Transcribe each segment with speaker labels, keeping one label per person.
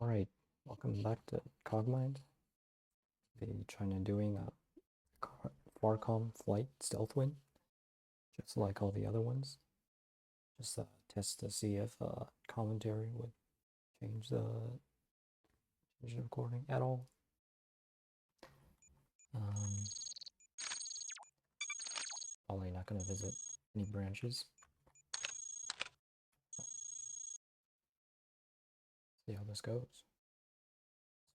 Speaker 1: Alright, welcome back to Cogmind. We're trying to doing a farcom flight stealth win, just like all the other ones. Just test to see if commentary would change the recording at all. Probably not going to visit any branches. See how this goes.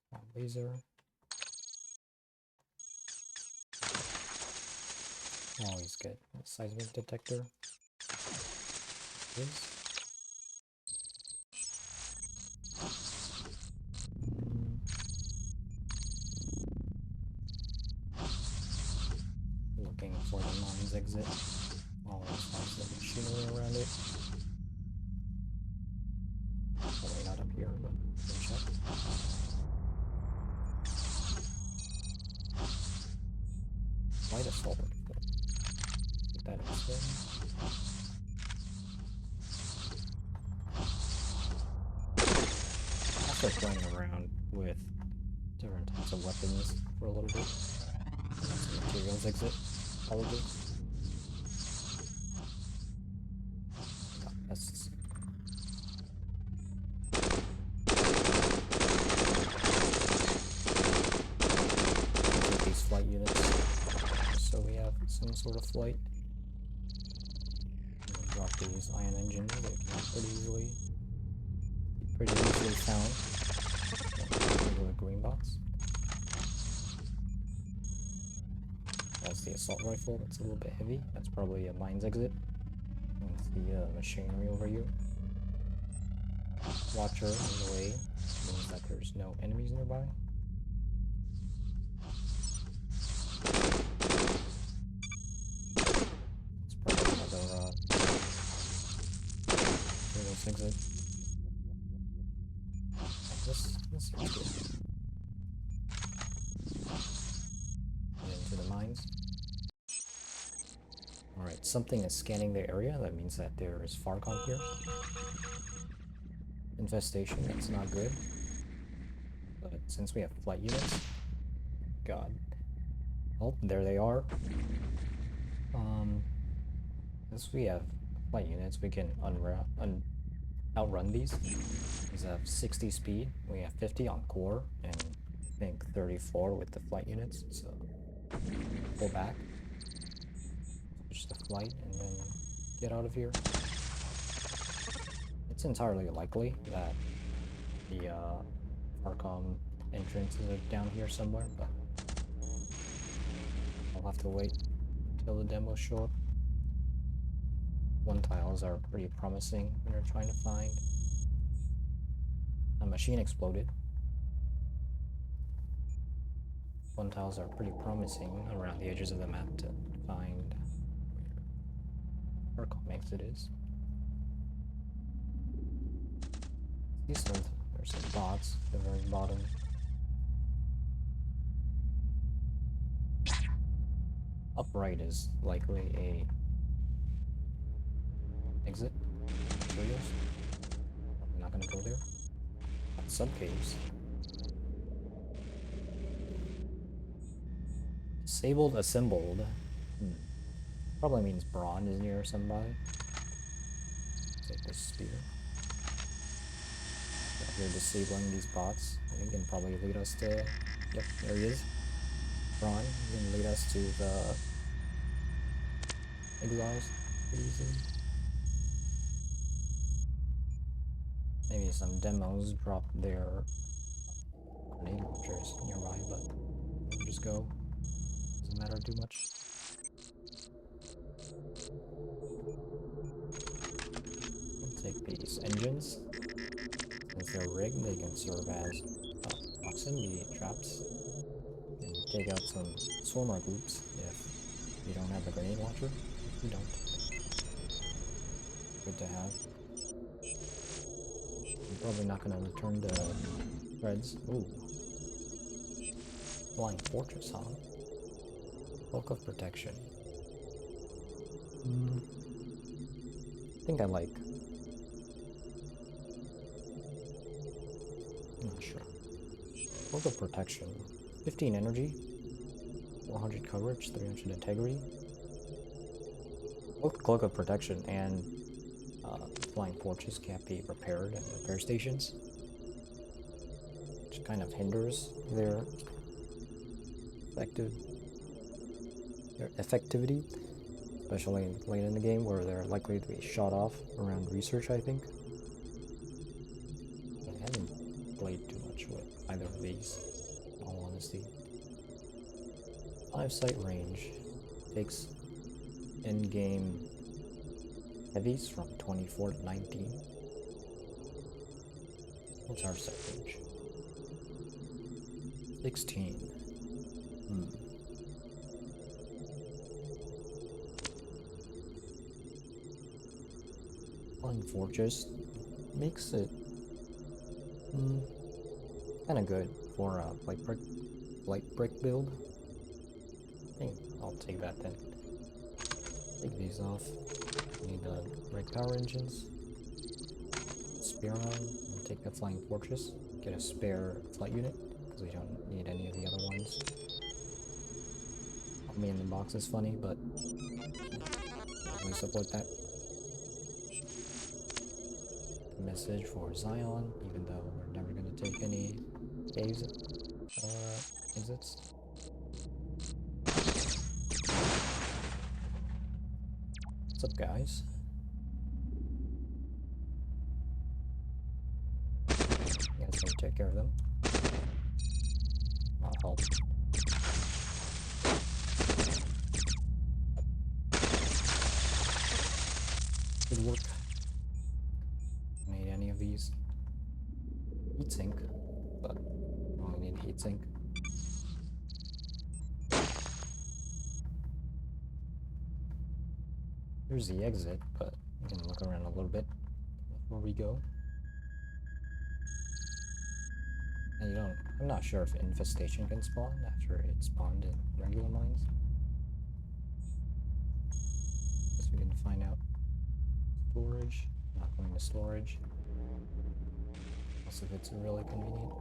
Speaker 1: Small laser. Always get a seismic detector. Looking for the mines exit. Always has the machinery around it. Probably not up here, but we can check. Light assault. Put that instead. Also playing around with different types of weapons for a little bit. Some materials exit, probably. Got pests. Take these flight units so we have some sort of flight. Drop these ion engines, they can pretty easily found. Regular green box. That's the assault rifle, that's a little bit heavy. That's probably a mines exit. That's the machinery over here. Watcher in the way means that there's no enemies nearby. It's probably another exit. This seems good. Get into the mines. Alright, something is scanning the area. That means that there is farcom here. Infestation, that's not good. But since we have flight units, God. Oh, there they are. Since we have flight units, we can outrun these. These have 60 speed, we have 50 on core, and I think 34 with the flight units, so pull back, switch to flight, and then get out of here. It's entirely likely that the farcom entrance is down here somewhere, but I'll have to wait until the demos show up. One tiles are pretty promising when you're trying to find. A machine exploded. One tiles are pretty promising around the edges of the map to find where farcom exit is. Decent. There's some bots at the very bottom. Upright is likely a exit. Materials. I'm not gonna go there. Sub caves. Disabled, assembled. Probably means Brawn is near somebody. Take this spear. They're disabling these bots. He can probably lead us to. Yep, there he is. Brawn can lead us to the Exiles pretty easily. Maybe some demos drop their grenade launchers nearby, but we'll just go. Doesn't matter too much. We'll take these engines. Since they're rigged, they can serve as proximity traps and take out some swarmer groups if you don't have a grenade launcher. If you don't. Good to have. I'm probably not going to return the threads. Ooh. Flying fortress, huh? Bulk of protection. I think I like Sure. Cloak of Protection. 15 energy, 400 coverage, 300 integrity. Both Cloak of Protection and Flying Fortress can't be repaired at repair stations, which kind of hinders their effectivity, especially late in the game where they're likely to be shot off around research, I think. I haven't played too much with either of these, in all honesty. 5 sight range takes in-game heavies from 24 to 19. What's our sight range? 16. Flying Fortress makes it kind of good for a light brick build. I think I'll take that then. Take these off. Need the right power engines. Spear on, and take the Flying Fortress. Get a spare flight unit, because we don't need any of the other ones. Me in the box is funny, but we support that. Message for Zion, even though we're never going to take any caves exits. What's up, guys? You guys can take care of them. I'll help. Good work. Need any of these? Heatsink, but we only need heatsink. Here's the exit, but we can look around a little bit before we go. And I'm not sure if infestation can spawn after it spawned in regular mines. Guess we can find out. Storage, not going to storage. Also, if it's really convenient.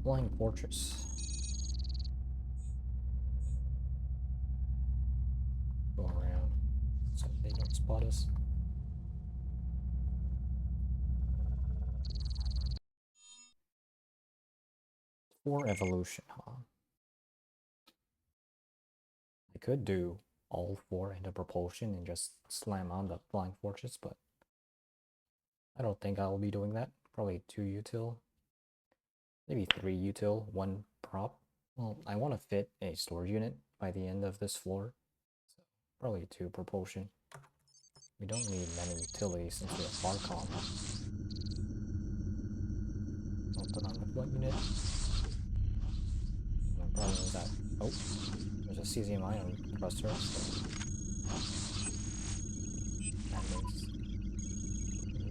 Speaker 1: Flying Fortress. Go around so they don't spot us. For evolution, huh? I could do all 4 into propulsion and just slam on the Flying Fortress, but I don't think I'll be doing that. Probably 2 util. Maybe 3 util, 1 prop. Well, I want to fit a storage unit by the end of this floor, so probably 2 propulsion. We don't need many utilities since we have farcom. I'll put on the flight unit. And the problem is that, oh, there's a cesium ion cluster, so that makes it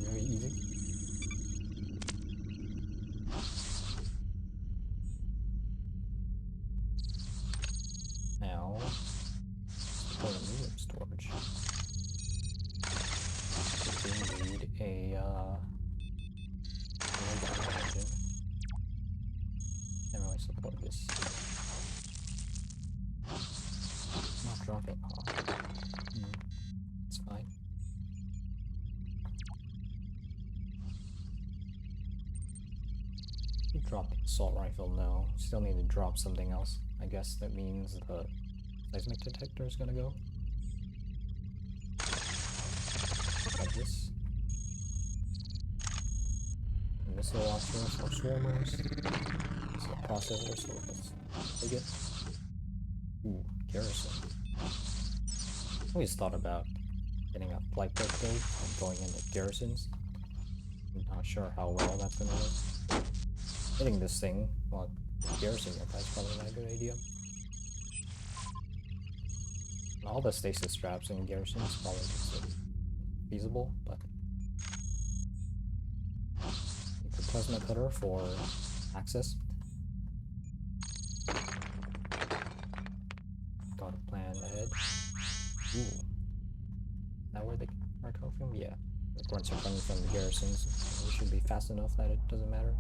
Speaker 1: very easy. Now, for the medium storage, we need a engine. Can't really support this. Not dropping off. It's fine. You dropped the assault rifle, no. Still need to drop something else. I guess that means the seismic detector is gonna go. Like this. Missile launchers or swarmers. This is a processor, so let's take it. Ooh, garrison. I always thought about getting a flight deck build and going into garrisons. I'm not sure how well that's gonna work. Hitting this thing, well, garrison that's probably not a good idea. All the stasis traps in garrison is probably feasible, but the plasma cutter for access. Got a plan ahead. Ooh, that farcom? Yeah. The grunts are coming from the garrisons. We should be fast enough that it doesn't matter.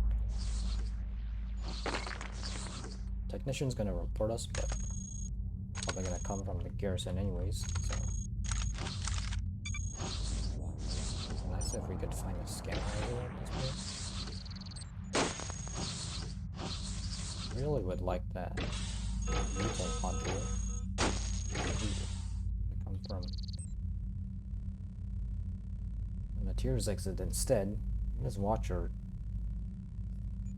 Speaker 1: Technician's gonna report us, but probably gonna come from the garrison anyways, so. Nice if we could find a scanner at this point. Really would like that lethal module to come from the Tears exit instead. This Watcher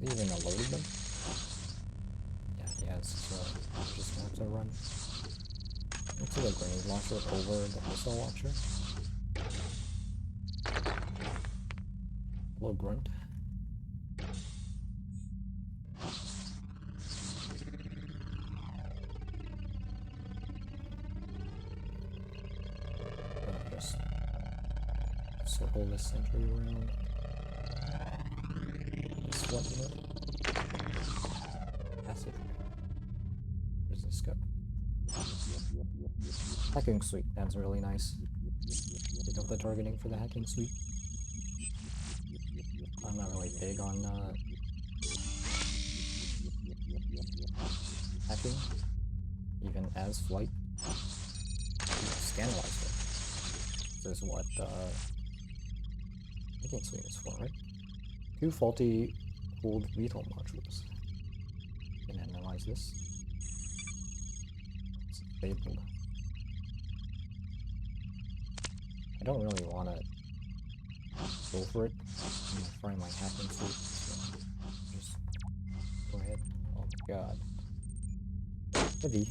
Speaker 1: even alerted them. Yeah, so we're just gonna have to run into the grenade launcher over the missile launcher. Little grunt. Just circle this sentry around. This what unit? Passive. Where's this go? Hacking suite. That's really nice. Pick up the targeting for the hacking suite. I'm not really big on hacking, even as flight. Scandalize it. This is what hacking suite is for, right? 2 faulty hold lethal modules. Can analyze this. It's disabled. I don't really want to go for it. I'm gonna find my hacking suit, so just go ahead. Oh my god. Heavy.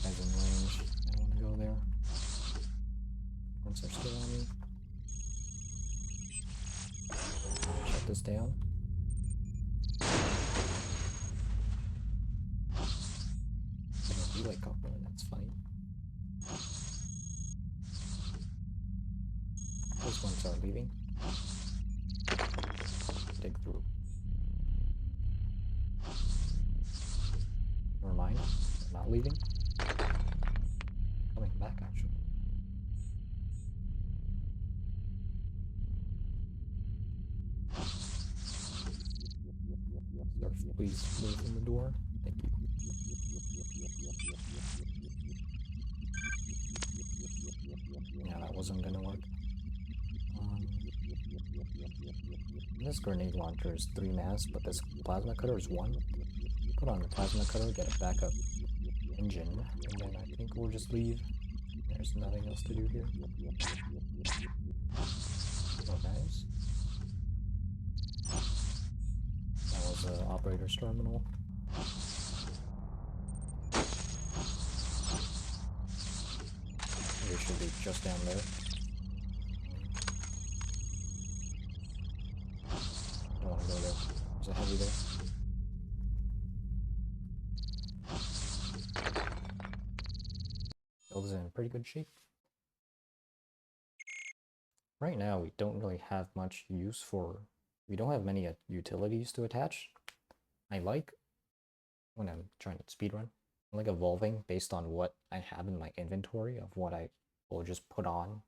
Speaker 1: Guy's in range. I don't want to go there. Once they're still on me. Shut this down. I don't feel like copper, and that's funny. Those ones are leaving. Dig through. Never mind. They're not leaving. Coming back, actually. Sir, please move from the door. Thank you. Yeah, that wasn't gonna work. This grenade launcher is 3 mass, but this plasma cutter is 1. Put on the plasma cutter, get a backup engine, and then I think we'll just leave. There's nothing else to do here. Oh, guys. That was the operator's terminal. They should be just down there. I don't want to go there. There's a heavy there. Build is in pretty good shape. Right now, we don't really have much use for... We don't have many utilities to attach. I like, when I'm trying to speedrun, I like evolving based on what I have in my inventory of what I will just put on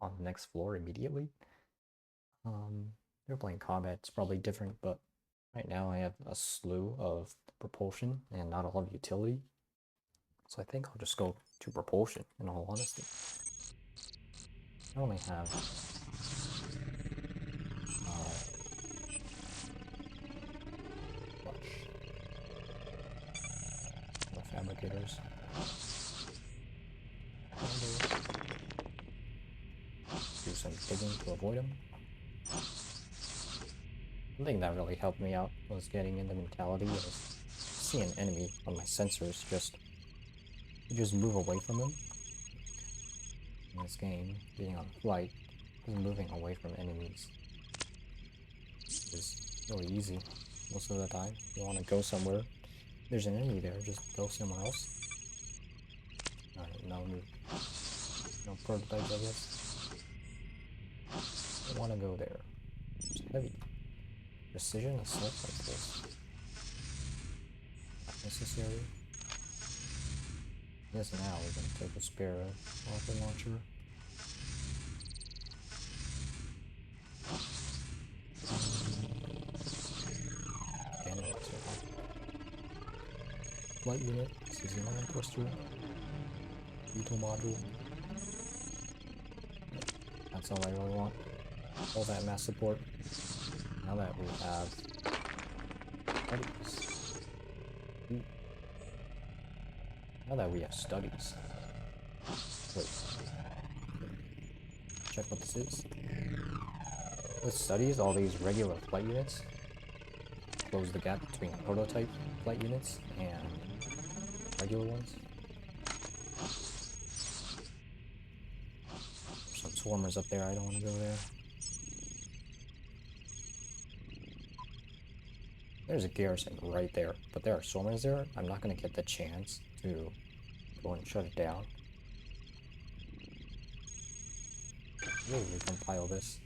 Speaker 1: the next floor immediately. They're playing combat, it's probably different, but right now I have a slew of propulsion and not a lot of utility. So I think I'll just go to propulsion, in all honesty. I only have the fabricators. Do some digging to avoid them. One thing that really helped me out was getting in the mentality of see an enemy on my sensors, just move away from them. In this game, being on flight, is moving away from enemies. It's really easy most of the time. You want to go somewhere, there's an enemy there, just go somewhere else. Alright, no prototypes, I guess. Don't want to go there. It's heavy. Precision assault rifles. Not necessary. Yes, now we can take a spare rocket launcher. Light unit, 69 cluster, Beetle module. That's all I really want. All that mass support. Now that we have studies. Now that we have studies. Wait. Check what this is. With studies, all these regular flight units close the gap between prototype flight units and regular ones. There's some swarmers up there, I don't want to go there. There's a garrison right there, but there are swarmers there. I'm not going to get the chance to go and shut it down. We'll recompile this.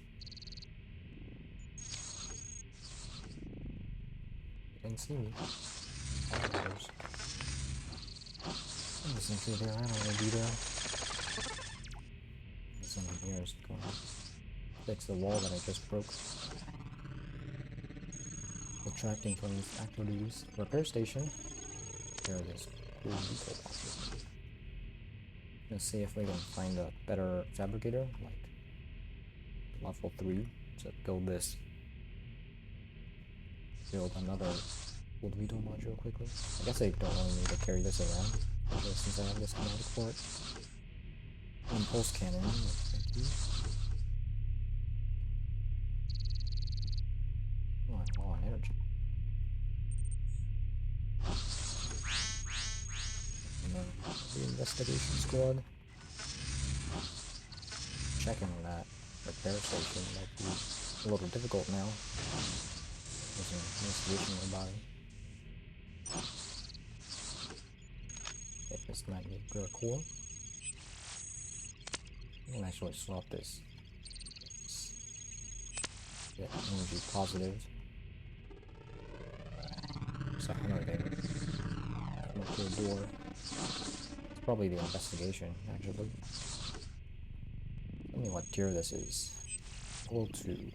Speaker 1: You didn't see me. Listen to there, I don't want to be there. Someone here is going to fix the wall that I just broke. Subtracting from these activities. Repair station. Repair this cool detail box. Let's see if we can find a better fabricator, like level 3, to build this. Build another old Vito module quickly. I guess I don't really need to carry this around, especially since I have this schematic for it. Impulse cannon, thank you. Oh, I'm low on energy. The investigation squad. Checking on that repair station might be a little difficult now. There's an investigation nearby. Okay, this might be a core. I can actually swap this. Get energy positive. There's a hunter there. Come up to a door. It's probably the investigation, actually. Tell me what tier this is. Level 2.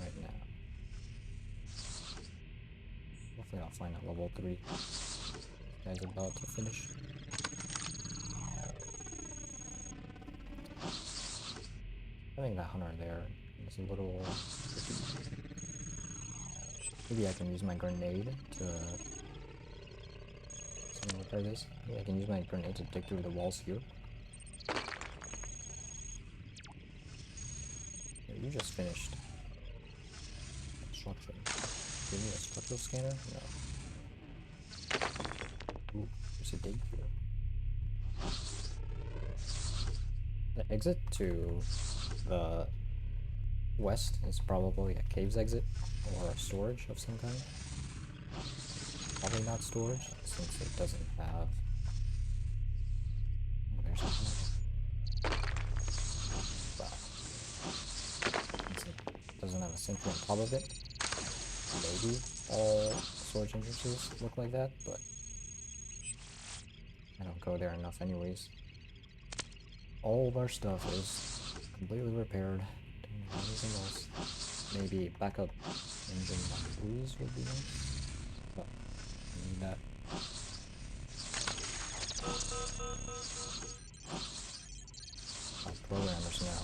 Speaker 1: Right now. Hopefully I'll find a level 3. This guy's about to finish. I think that hunter there is a little tricky. Maybe I can use my grenade to repair this. Maybe I can use my grenade to dig through the walls here. Yeah, you just finished. Construction. Give me a structural scanner? No. Ooh, there's a dig here. The exit to the west is probably a caves exit or a storage of some kind. Probably not storage, since it doesn't have... Oh, there's something. Wow. Since it doesn't have a sentry on top of it, maybe all storage entrances look like that, but I don't go there enough anyways. All of our stuff is completely repaired. Don't need anything else. Maybe backup engine blues would be nice. But I need that. Programmers now.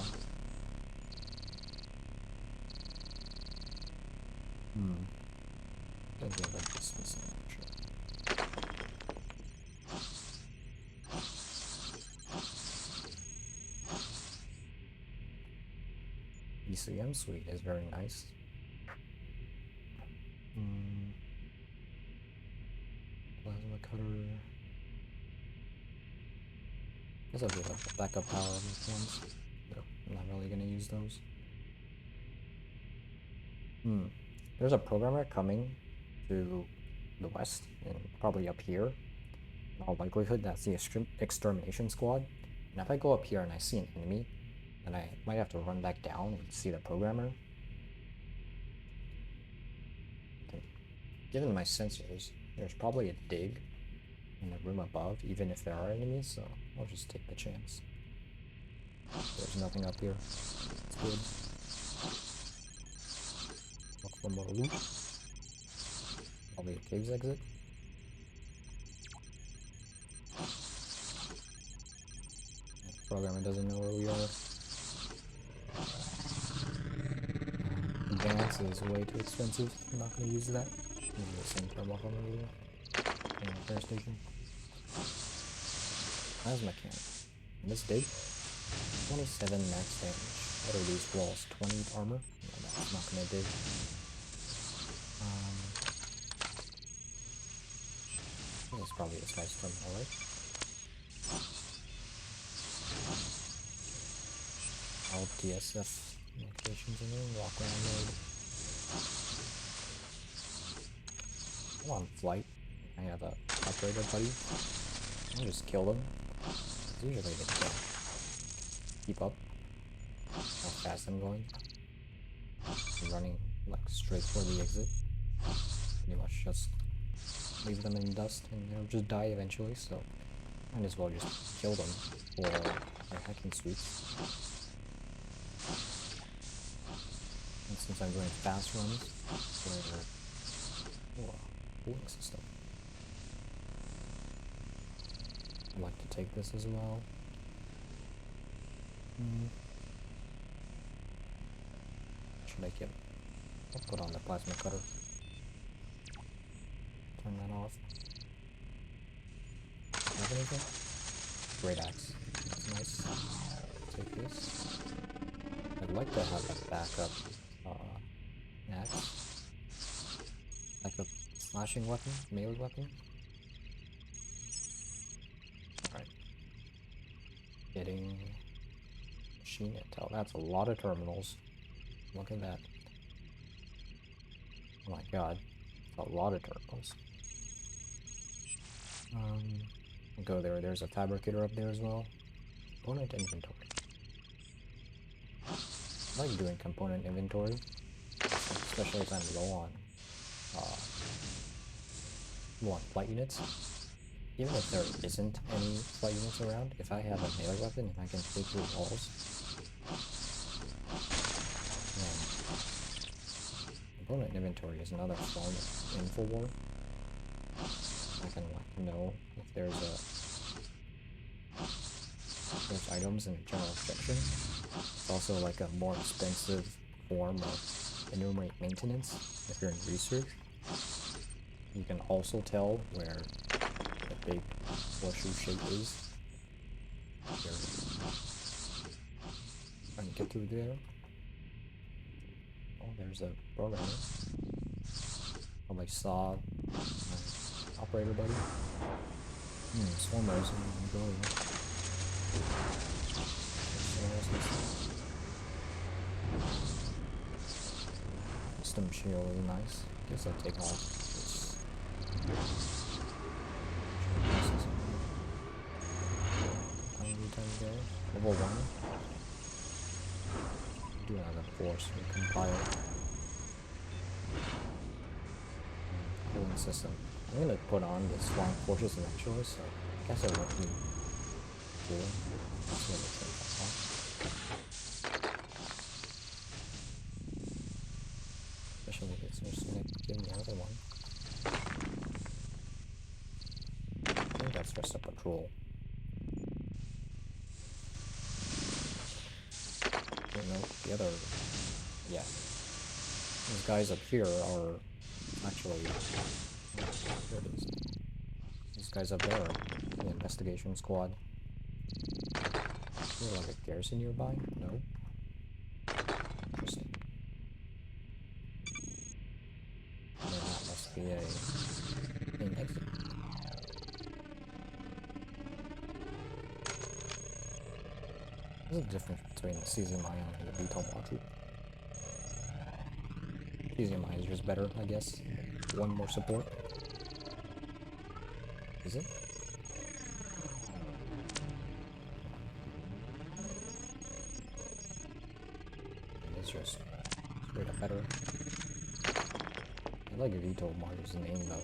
Speaker 1: Don't think about this missing actually. ECM suite is very nice. Plasma cutter. Guess I'll give a backup power on these ones. No, I'm not really gonna use those. There's a programmer coming to the west, and probably up here. In all likelihood, that's the extermination squad. And if I go up here and I see an enemy, then I might have to run back down and see the programmer. given my sensors, there's probably a dig in the room above, even if there are enemies, so I'll just take the chance. There's nothing up here. It's good. Look for more loot. Probably a caves exit. The programmer doesn't know where we are. Advance is way too expensive. I'm not going to use that. I'm going to use the same thermal from earlier. In the repair station. Plasma cannon. And this dig? 27 max damage. What are these walls? 20 armor? No, that's not going to dig. This is probably this guy's terminal, right? All TSF locations in there. Walk around mode. I'm on flight. I have a operator buddy. I'll just kill them. Usually they can keep up how fast I'm going. I'm running like straight for the exit. Pretty much just leave them in dust and they'll just die eventually, so might as well just kill them for their hacking suites. And since I'm doing fast runs for their cooling system, I'd like to take this as well. Should I get... I'll put on the plasma cutter. Turn that off. Have anything? Great axe. That's nice. Take this. I'd like to have a backup axe. Like a slashing weapon, melee weapon. Alright. Getting machine intel. That's a lot of terminals. Look at that. Oh my god. That's a lot of terminals. Go there. There's a fabricator up there as well. Component inventory. I like doing component inventory, especially if I'm low on flight units. Even if there isn't any flight units around, if I have a melee weapon and I can dig through walls, then component inventory is another form of info war. I can know if there's items in a general section. It's also like a more expensive form of enumerate maintenance if you're in research. You can also tell where the big horseshoe shape is. If you're trying to get through there. Oh, there's a programmer. Probably saw my operator buddy. Swarmers, I'm gonna go there. Custom shield is nice. Guess I'll take off this. Tiny time ago. Level 1. Do have a force recompile. Cooling system. I'm gonna put on the strong forces eventually, so I guess I won't need cooling. That's gonna take that off. Especially if it's just gonna give me the other one. I think that's just a patrol. I don't know, the other... yeah. These guys up here are actually... there it is. These guys up there are the investigation squad. Is there like a garrison nearby? No. Interesting. Then that must be an exit. What's the difference between the cesium ion and the VTOL module? Cesium ion is just better, I guess. One more support. Is it? It's just straight up better. I like Vito Mario's name though.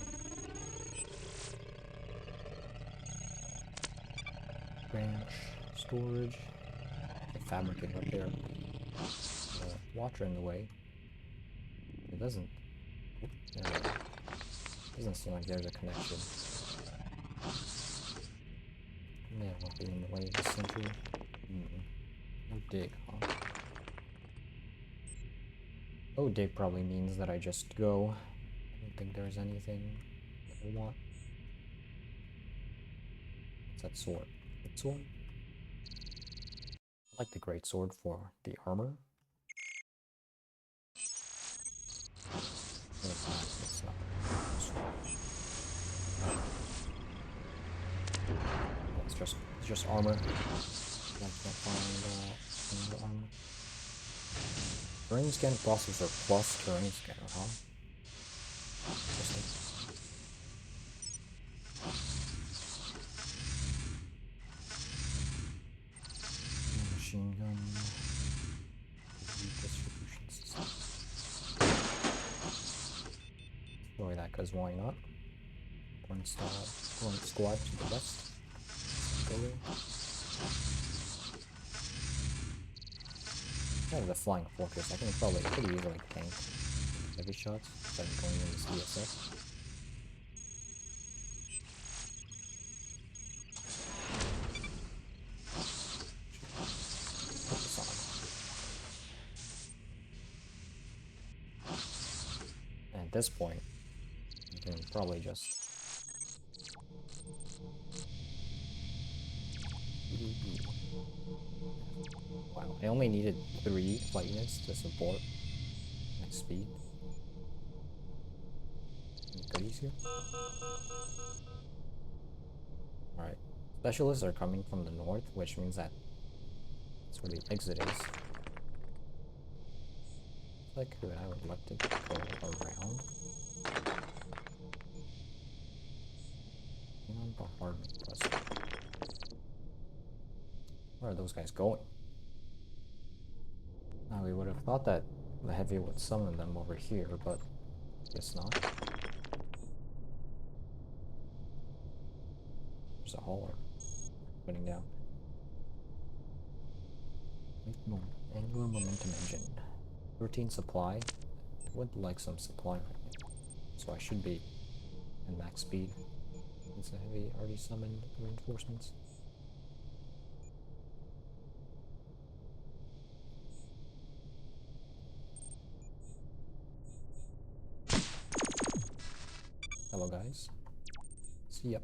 Speaker 1: Branch, storage, the fabricator up there. The watcher in the way. It doesn't. Doesn't seem like there's a connection. Yeah, won't be in the way of the sentry. No dig, huh? Oh, dig probably means that I just go. I don't think there's anything that I want. What's that sword? That sword? I like the great sword for the armor. It's not. It's just armor. I can't find the armor. Terrain scan processor plus terrain scanner, huh? Interesting. Machine gun. Distribution system. Destroy that, because why not? Point squad to the west. Go. Kind of the flying fortress. I can probably pretty easily tank heavy shots instead of going into CSF. And at this point, you can probably just wow, I only needed 3 flight units to support my speed. Any goodies here? Alright. Specialists are coming from the north, which means that that's where the exit is. If I could, I would like to go around. Bombardment press. Where are those guys going? Now we would have thought that the heavy would summon them over here, but guess not. There's a hauler putting down. Angular momentum engine. 13 supply. I would like some supply right now. So I should be at max speed. Since the heavy already summoned reinforcements. Hello guys. See ya.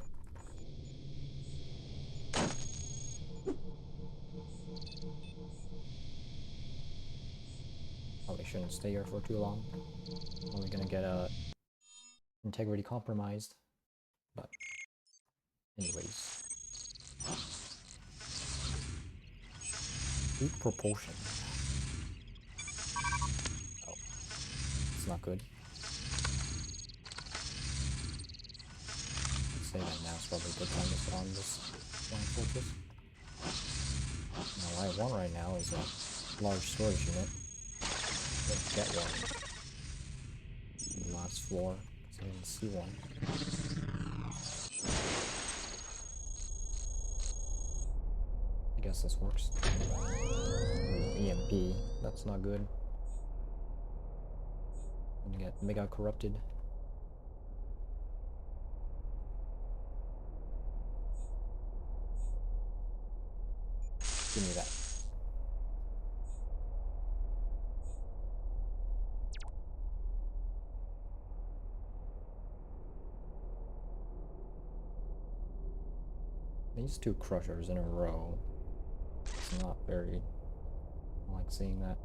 Speaker 1: Probably shouldn't stay here for too long. Only gonna get integrity compromised. But anyways. Heat propulsion. Oh. It's not good. I'd say that now is probably a good time to put on this flying fortress. Now what I want right now is a large storage unit. Let's get one. On the last floor, because I didn't see one. I guess this works. EMP, that's not good. I'm gonna get mega corrupted. Give me that. These 2 crushers in a row. It's not very... I like seeing that.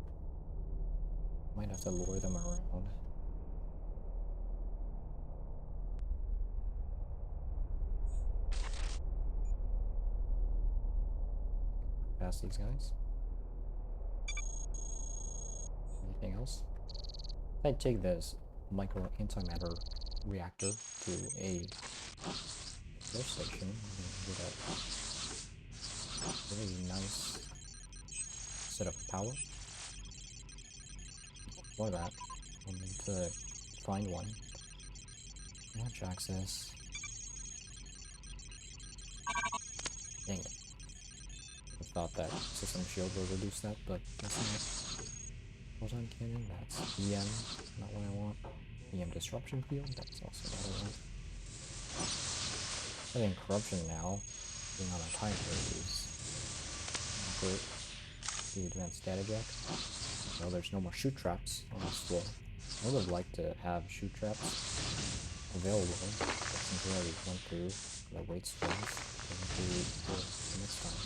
Speaker 1: Might have to lure them around. Past these guys. Anything else? I'd take this micro antimatter reactor to a repair station and get a really nice set of power. For that, I'll need to find one Much access. Dang it. I thought that system shield would reduce that, but that's not. Photon cannon, that's EM, not what I want. EM disruption field, that's also not what I want. Having corruption now, being on a timer is not great. The advanced data jack. Well, there's no more shoot traps on this floor. I would have liked to have shoot traps available, but since we already went through the weight swings, I think we will do it next time.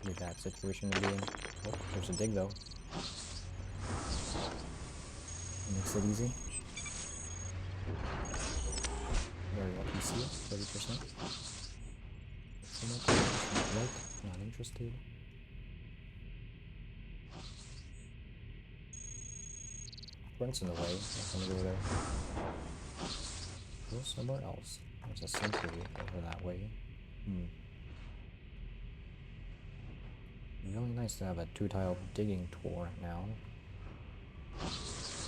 Speaker 1: Pretty bad situation to be in. Oh, there's a dig though. Makes it easy. Very lucky seal, 30%. Not interested. Grunt's in the way, not gonna go there. Go somewhere else. There's a sentry over that way. Really nice to have a 2-tile digging tour now. It's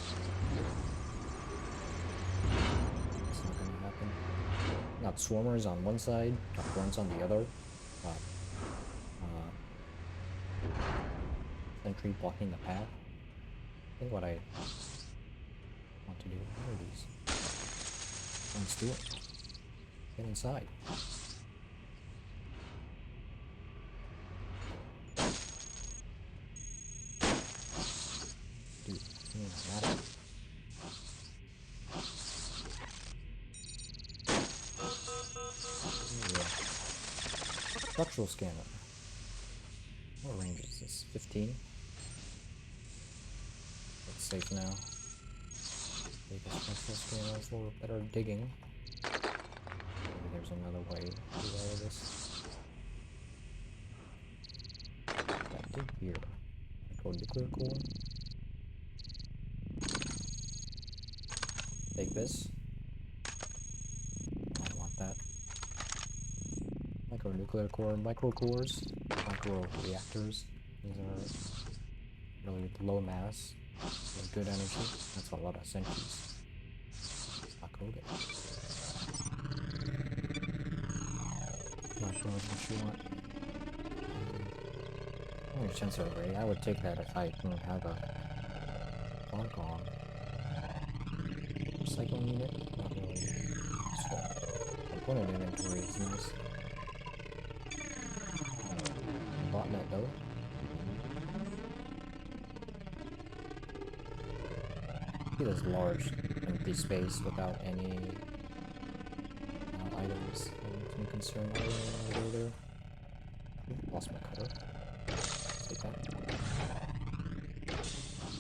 Speaker 1: not gonna happen. Got swarmers on one side, got grunts on the other. Sentry blocking the path. I think what I want to do. What are these? Let's do it. Get inside. Dude, that. Structural scanner. What range is this? 15? It's safe now. Take a structural scanner for better digging. Maybe there's another way to do all of this. That dig here. Micro nuclear core. Take this. I don't want that. Micro nuclear core, micro cores, micro reactors. These are really low mass, with good energy. That's a lot of sentries. Not coded. Not sure what you want. Only sensor array. I would take that if I can have a farcom. Recycling unit? Not really. So, component inventory is nice. Botnet though. See this large empty space without any items. I'm concerned over there. Lost my cutter. Take that.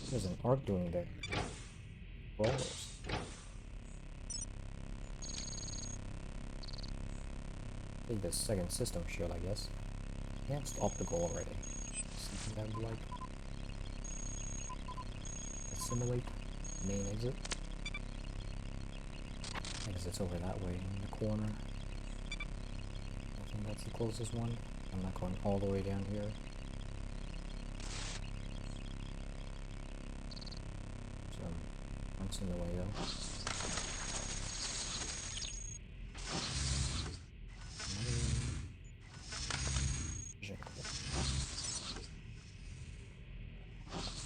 Speaker 1: There's an arc doing there. Brawlers. Take this second system shield, I guess. Enhanced optical already. Something I would like. Assimilate. Main exit. Exit's over that way in the corner. I think that's the closest one. I'm not going all the way down here. Some fronts in the way though.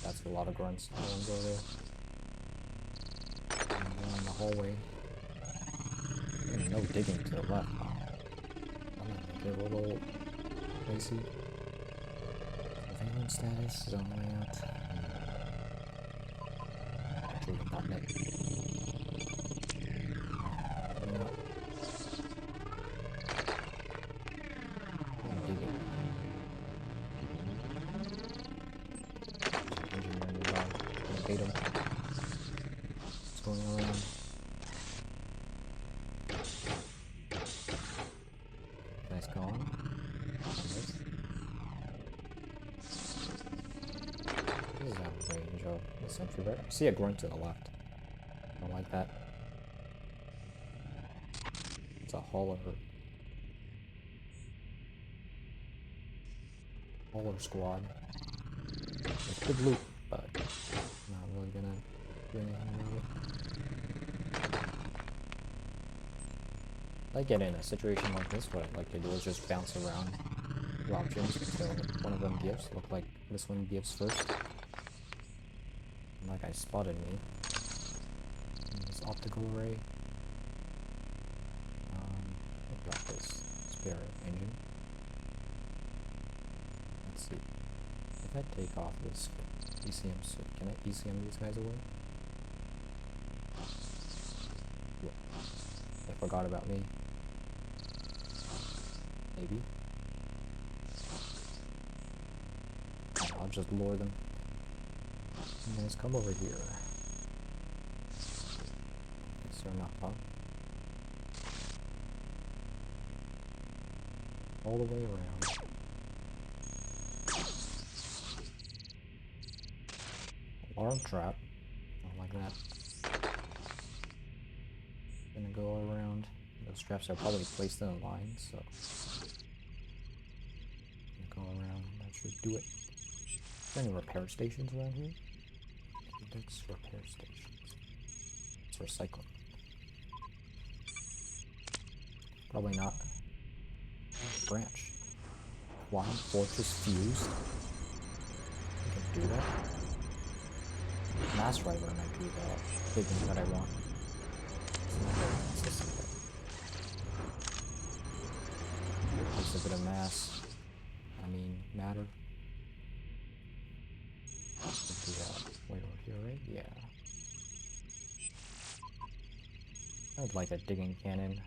Speaker 1: That's a lot of grunts. I don't want to go there. In the hallway. No digging to the left. I'm gonna make it a little racy. Surveillance status, zone layout. Actually, not net. Digging. Engineering nearby. Bait him. What's going around? Nice gone. This is out of range of the sentry, right? I see a grunt to the left. I don't like that. It's a hauler. smaller squad with good loot, but not really gonna do anything about it. I get in a situation like this, what I like to do is just bounce around options until one of them gives. Look like this one gives first. And that guy spotted me. And this optical ray. I'll drop this spare engine. Let's see. If I take off this ECM suit, can I ECM these guys away? Yeah. They forgot about me. Maybe. I'll just lure them. You guys come over here. Guess they're not fun. All the way around. Alarm trap. Don't like that. Gonna go around. Those traps are probably placed in a line, so gonna go around. That should do it. Is there any repair stations around here? Index repair stations. It's recycling. Probably not. Branch. Flying Fortress fused. I can do that. Mass Rider might be the big thing that I want. It's not very consistent though. Takes a bit of mass. I mean, matter. Do that. Wait over here, right? Yeah. I would like a digging cannon.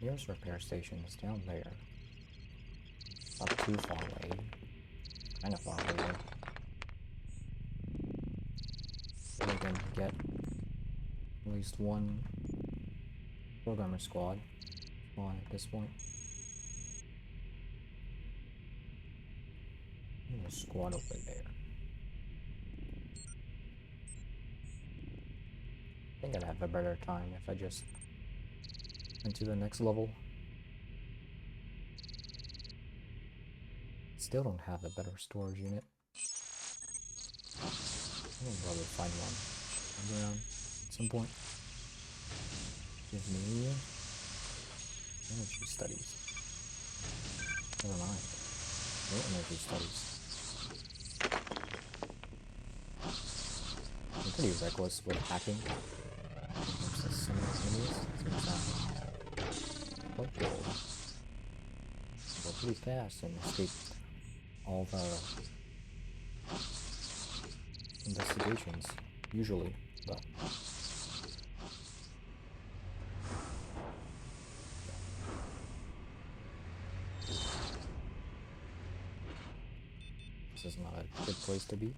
Speaker 1: Nearest repair station is down there. Not too far away. Kinda far away though. So we can get at least one programmer squad on at this point. There's a squad over there. I think I'd have a better time if I just went to the next level. Still don't have a better storage unit. I will probably find one around at some point. Give me energy studies. Never mind. No energy studies. I'm pretty reckless with hacking. Some of the enemies, quite good. Go pretty fast and escape all the investigations, usually, but this is not a good place to be.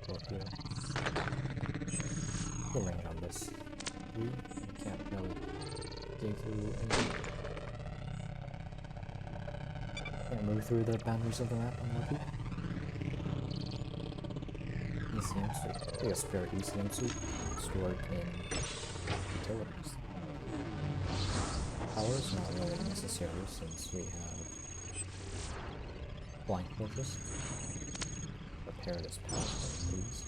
Speaker 1: Go up here. The range on this. You can't really dig through anything. Can't move through the boundaries of the map, I'm lucky. ECM suit. Take a spare ECM suit stored in utilities. Power is not really necessary since we have Blind Fortress. Repair this power point, please.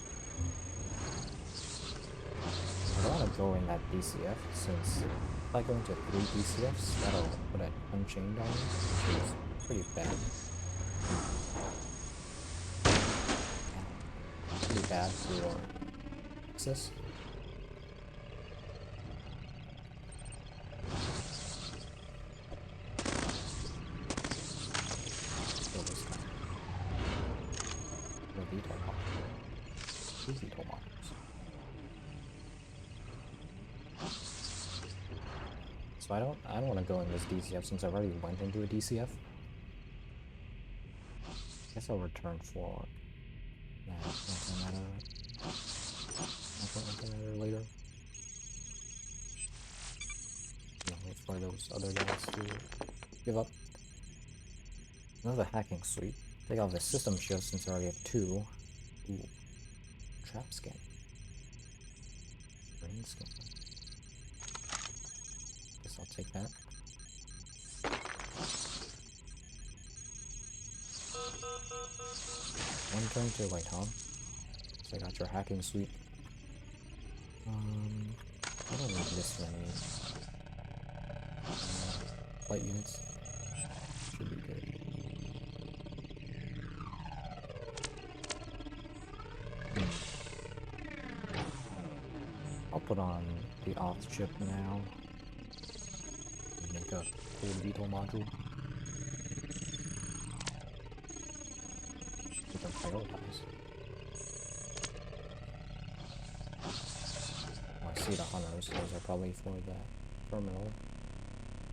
Speaker 1: I don't want to go in that DCF since if I go into 3 DCFs, that'll put an Unchained on me, which is pretty bad. Pretty bad for access. Kill this guy. No veto monsters. 2 veto monsters. So I don't want to go in this DCF since I already went into a DCF. Guess I'll return for that antimatter later. No, wait for those other guys to give up. Another hacking suite. Take off the system shield since I already have 2. Ooh. Trap scan. Brain scan. I'll take that. One turn to wait, huh? So I got your hacking suite. I don't need this many light units. Should be good. I'll put on the off chip now. Make a cool veto module. We can prioritize. Oh, I see the hunters. Those are probably for the terminal.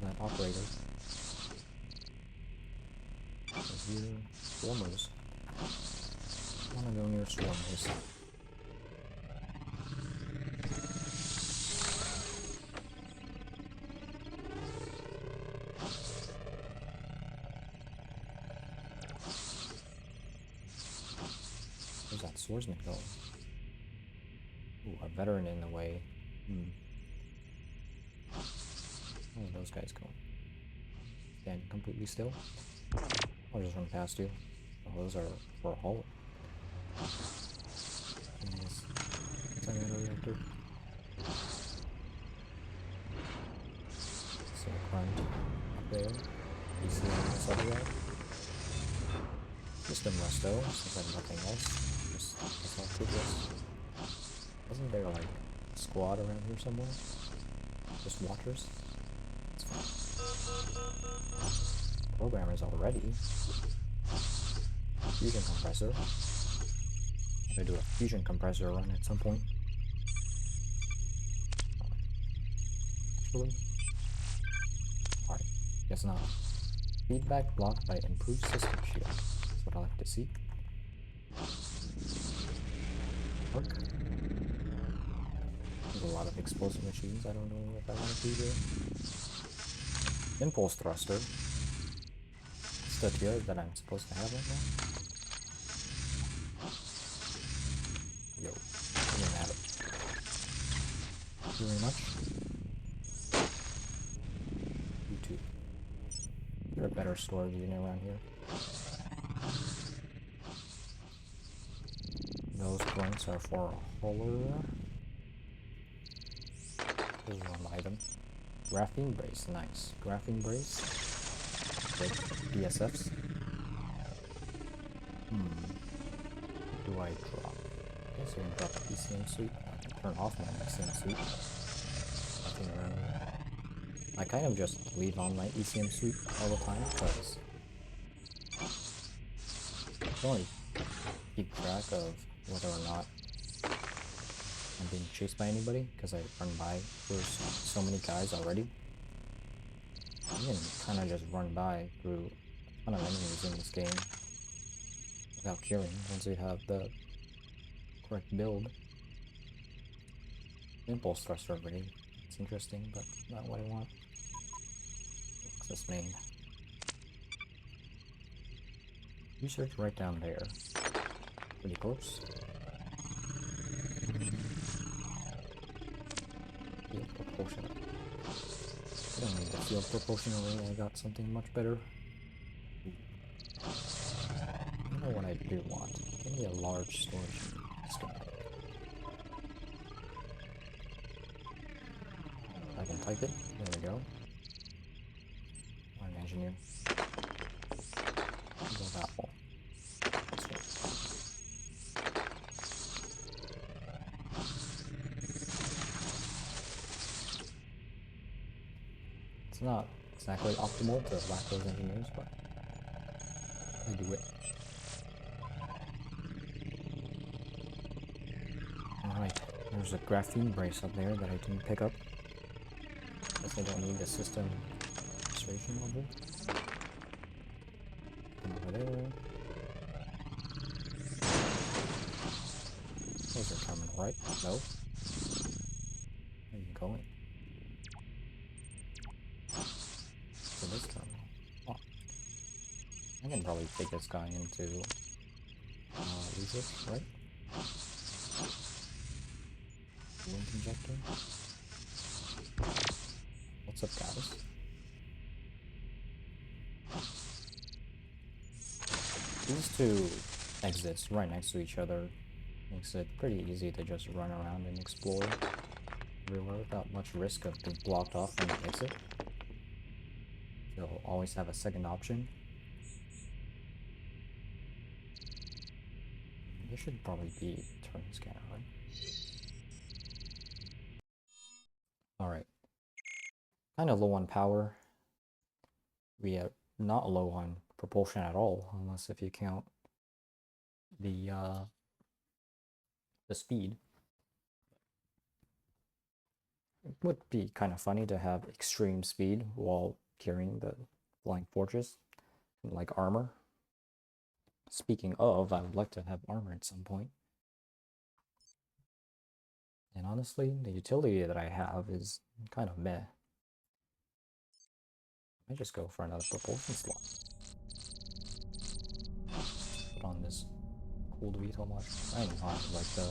Speaker 1: That operator. So here, swarmers. I wanna go near swarmers. Where's that swordsman going? Ooh, a veteran in the way. Where are those guys going? Standing completely still? I'll just run past you. Oh, those are for a hull. Reactor. So grunt up there. Exiles up there. System resto, since I have nothing else. Just guess I'll take this. Wasn't there like a squad around here somewhere? Just watchers? It's fine. Programmers already. Fusion compressor. I'm gonna do a fusion compressor run at some point. Actually. Alright, guess not. Feedback blocked by improved system shield. That's what I like to see. Work. There's a lot of explosive machines. I don't know if I want to do there. Impulse thruster. It's the tier that I'm supposed to have right now. Yo, coming at it. Thank you very much. You too. You're a better storage unit around here. Those points are for a huller. This is one item. Graphene brace, nice. Graphene brace. Good. DSFs. Do I drop? I guess I can drop the ECM suite. I can turn off my ECM suite. Nothing around here. I kind of just leave on my ECM suite all the time because I can only keep track of whether or not I'm being chased by anybody because I run by through so many guys already. You can kind of just run by through a ton of enemies in this game without killing once you have the correct build. Impulse thruster already. It's interesting, but not what I want. Access main. Research right down there. Pretty close. Field propulsion. I don't need the field propulsion array, I got something much better. You know what I do want? Give me a large storage schematic. I can type it. There we go. I'm an engineer. Go that wall. This way. It's not exactly optimal to lack those engineers, but I do it. Alright, there's a graphene brace up there that I didn't pick up. Guess I don't need the system restoration module. Over there. Those are coming, right? No? Where are you going? To this terminal. Oh. I can probably take this guy into research, right? Wind injector. I'll What's up, guys? These two exits right next to each other makes it pretty easy to just run around and explore everywhere without much risk of being blocked off from the exit. You'll always have a second option. There should probably be a turn scanner, right? Alright. Kind of low on power. We are not low on propulsion at all, unless if you count the speed. It would be kind of funny to have extreme speed while carrying the flying fortress, like armor. Speaking of, I would like to have armor at some point. And honestly, the utility that I have is kind of meh. I just go for another propulsion slot. Put on this cooled VTOL much. I know I like the...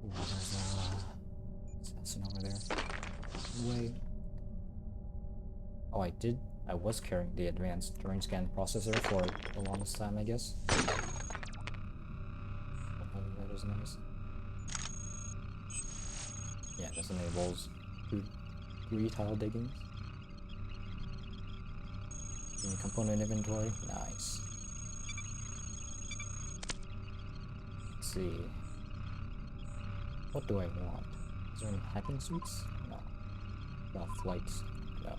Speaker 1: Ooh, there's a assassin over there. Wait. Oh, I was carrying the advanced terrain scan processor for the longest time, I guess. Oh, that is nice. Yeah, this enables 3 tile digging. In component inventory, nice. Let's see. What do I want? Is there any hacking suits? No. Flights? No.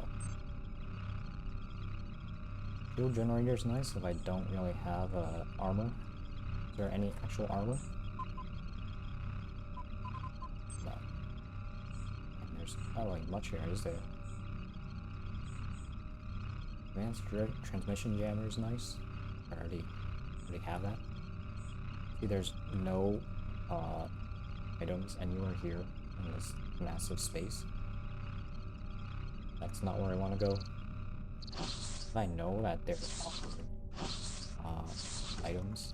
Speaker 1: Fuel generator is nice if I don't really have armor. Is there any actual armor? No. And there's not really much here, is there? Advanced transmission jammer is nice. I already have that. See, there's no items anywhere here in this massive space. That's not where I want to go. If I know that there are items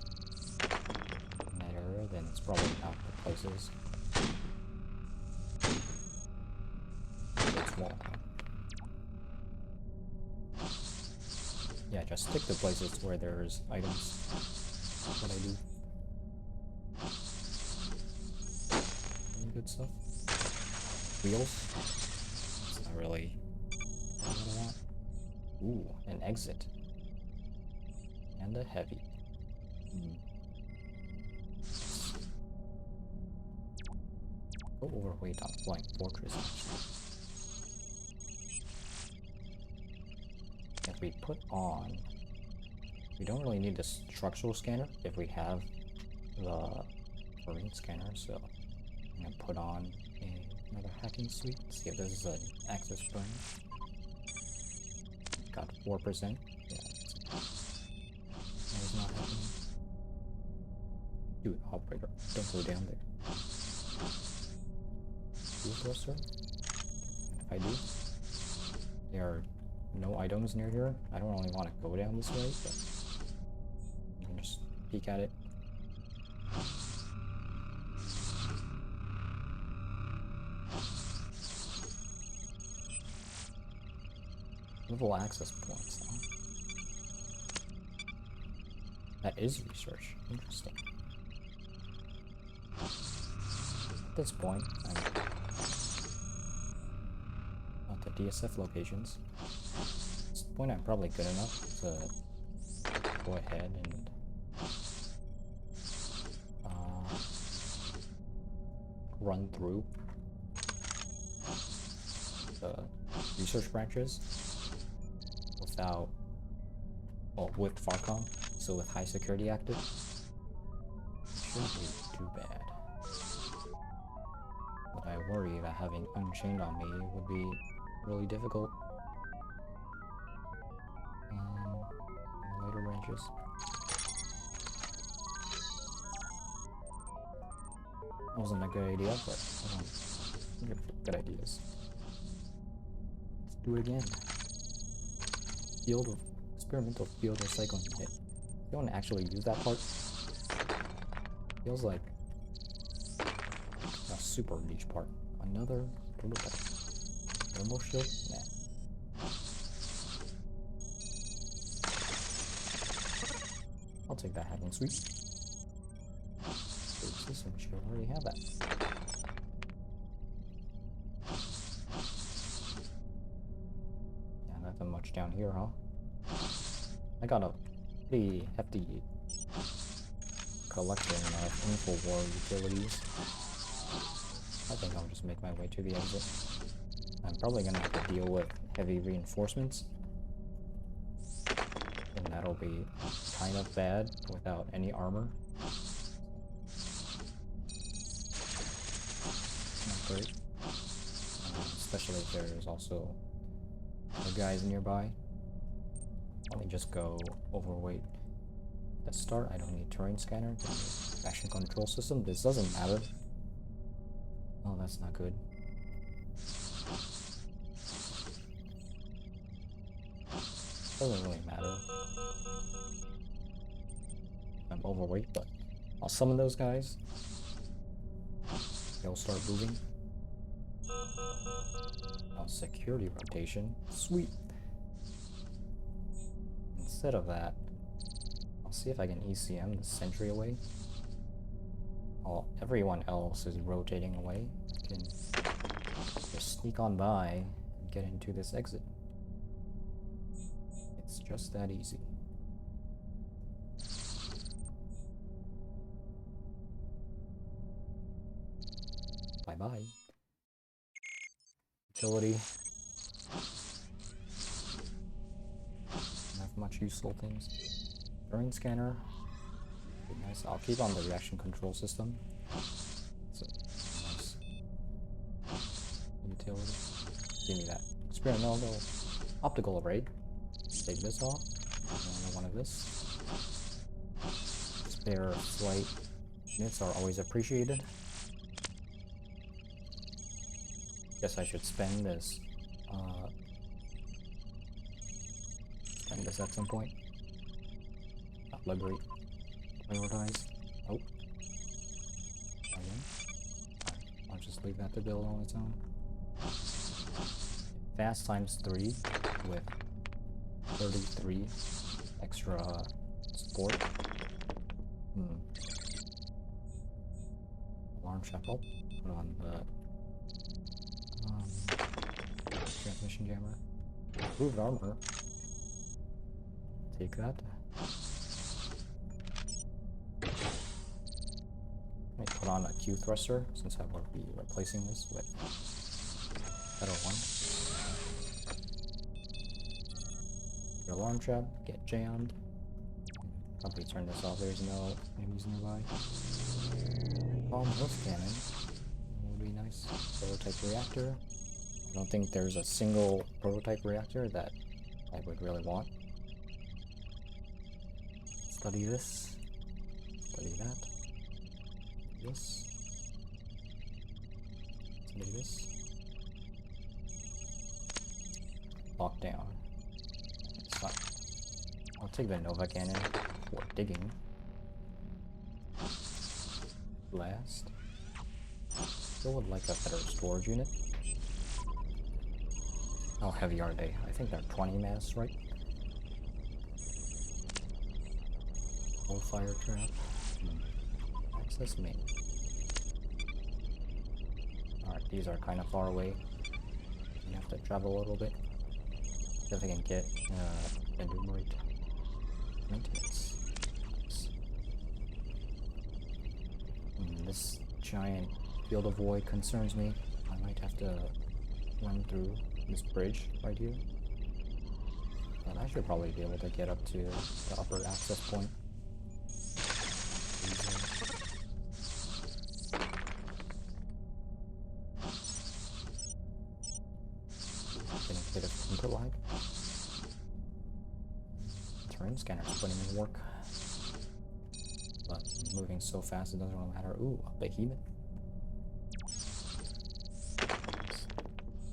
Speaker 1: in that area, then it's probably not the places. It's wall. Yeah, just stick to places where there's items. That's what I do. Any good stuff? Wheels? It's not really what I want. Ooh, an exit. And a heavy. Go overweight on flying fortress, actually. If we put on... We don't really need the structural scanner if we have the terrain scanner, so I'm gonna put on another hacking suite. See if this is an access burn. Got 4%. Yeah, that is not happening. Dude, operator, don't go down there. Fuel thruster? If I do, there are no items near here. I don't really want to go down this way, but you can just peek at it. Level access points, huh? That is research. Interesting. At this point, I'm at the DSF locations. At this point, I'm probably good enough to go ahead and run through the research branches without, well, with farcom, so with high security active. Shouldn't be too bad. But I worry that having Unchained on me would be really difficult. Later branches. Wasn't a good idea, but good ideas. Let's do it again. Experimental field recycling kit. You don't actually use that part. Feels like a super niche part. Another prototype. Thermal shield? Nah. I'll take that hacking sweep. System should already have that. Yeah, nothing much down here, huh? I got a pretty hefty collection of Infowar utilities. I think I'll just make my way to the exit. I'm probably gonna have to deal with heavy reinforcements. And that'll be kind of bad without any armor. Not great. Especially if there's also other guys nearby. Let me just go overweight. At the start, I don't need terrain scanner. Action control system. This doesn't matter. Oh, that's not good. Doesn't really matter. I'm overweight, but I'll summon those guys. They'll start moving. Oh, security rotation. Sweet. Instead of that, I'll see if I can ECM the sentry away. While everyone else is rotating away, I can just sneak on by and get into this exit. It's just that easy. Bye-bye. Utility. Don't have much useful things. Terrain scanner. Pretty nice. I'll keep on the reaction control system. So, nice. Utility. Give me that. Experimental optical array. Take this off. Another one of this. Spare flight units are always appreciated. Guess I should spend this. Spend this at some point. Not liberate. Prioritize. Oh. Okay. Alright, I'll just leave that to build on its own. Fast times 3 with 33 extra support. Alarm chapel. Put on the transmission jammer. Improved armor. Take that. Let me put on a Q thruster since I will be replacing this with better one. Your alarm trap, get jammed. Probably turn this off, there's no enemies nearby. Palm hoof cannon would be nice. Prototype reactor. I don't think there's a single prototype reactor that I would really want. Study this. Study that. This. Study this. Lockdown. It's not. I'll take the Nova Cannon for digging. Blast. Still would like a better storage unit. How heavy are they? I think they're 20 mass, right? Full fire trap. Access main. Alright, these are kind of far away. You have to travel a little bit. See if I can get enumerate maintenance. This giant field of void concerns me. I might have to run through this bridge right here. But I should probably be able to get up to the upper access point. Getting a bit of input lag. Terrain scanner's putting in work. But moving so fast it doesn't really matter. Ooh, a behemoth.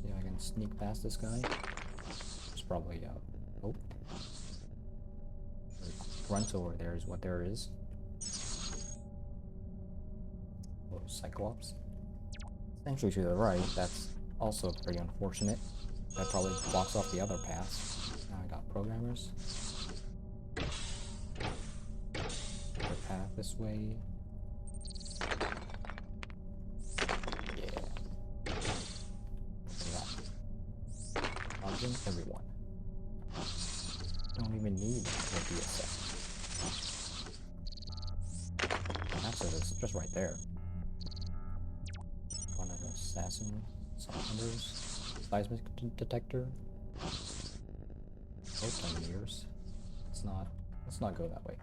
Speaker 1: See if I can sneak past this guy. There's probably oh. Grunt over there is what there is. Oh, Cyclops. Essentially to the right, that's also pretty unfortunate. That probably blocks off the other paths. Now I got programmers. Other path this way. Yeah. Look at that. Dodging everyone. Don't even need the DSF. Access is just right there. Got an assassin, some hunters, seismic detector. Oh, 10 years. Let's not go that way.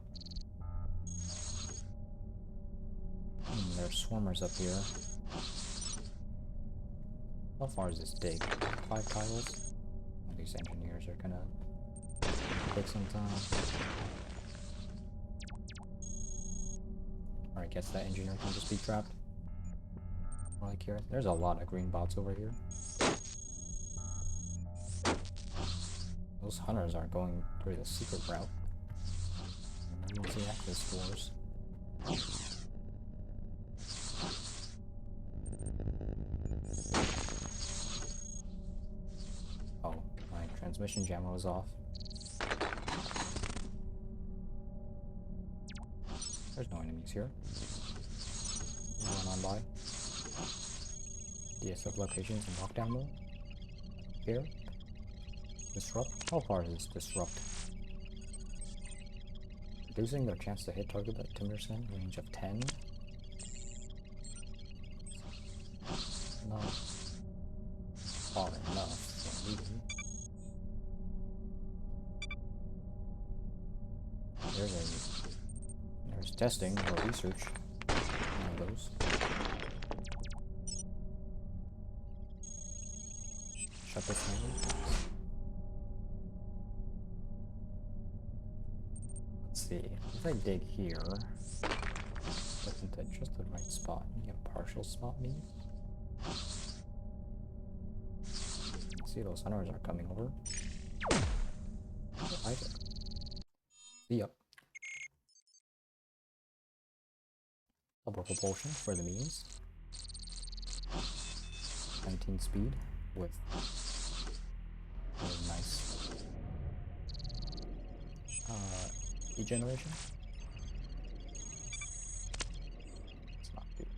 Speaker 1: There's swarmers up here. How far is this dig? 5 tiles? Well, these engineers are gonna take some time. Or I guess that engineer can just be trapped. Like here. There's a lot of green bots over here. Those hunters are going through the secret route. Emergency access doors. Oh, my transmission jammer was off. There's no enemies here. Run on by. DSF locations in lockdown mode. Here. Disrupt. How far is this disrupt? Reducing their chance to hit target by 10%, range of 10. Not far enough for me. There's testing or research. One of those. Shut this down. Let's see. If I dig here, that's into just the right spot. You get a partial spot, maybe? See, those hunters are coming over. Oh, either. See ya. Double propulsion for the means. 19 speed with very nice regeneration. It's not good.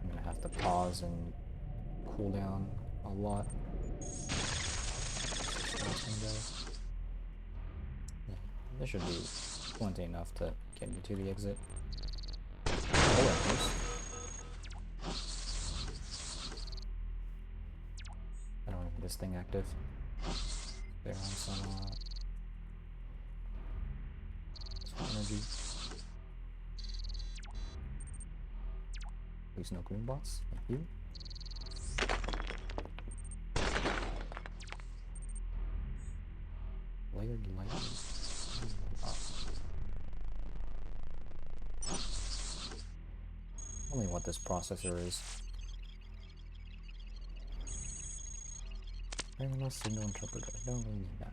Speaker 1: I'm gonna have to pause and cool down a lot. Yeah, there should be plenty enough to get me to the exit. I don't have this thing active. They're on some energy. Please no green bots. Thank you. Layered lightning. Tell me what this processor is. Wireless signal interpreter. I don't really need that.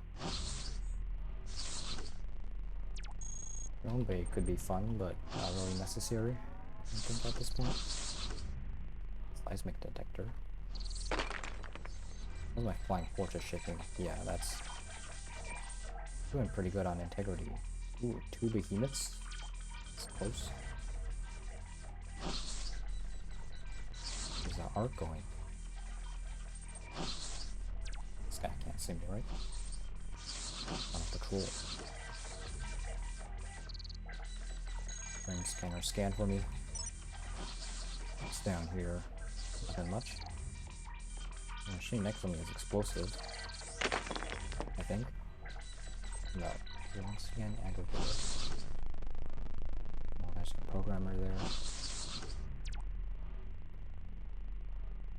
Speaker 1: Drone bay could be fun, but not really necessary. I think at this point. Seismic detector. How's my flying fortress shaking? Yeah, that's doing pretty good on integrity. Ooh, 2 behemoths. It's close. Where's that arc going? This guy can't see me, right? On patrol. Frame scanner scan for me. What's down here? Nothing much. The machine next to me is explosive. I think. No. Long scan aggregator. Oh, there's a programmer there.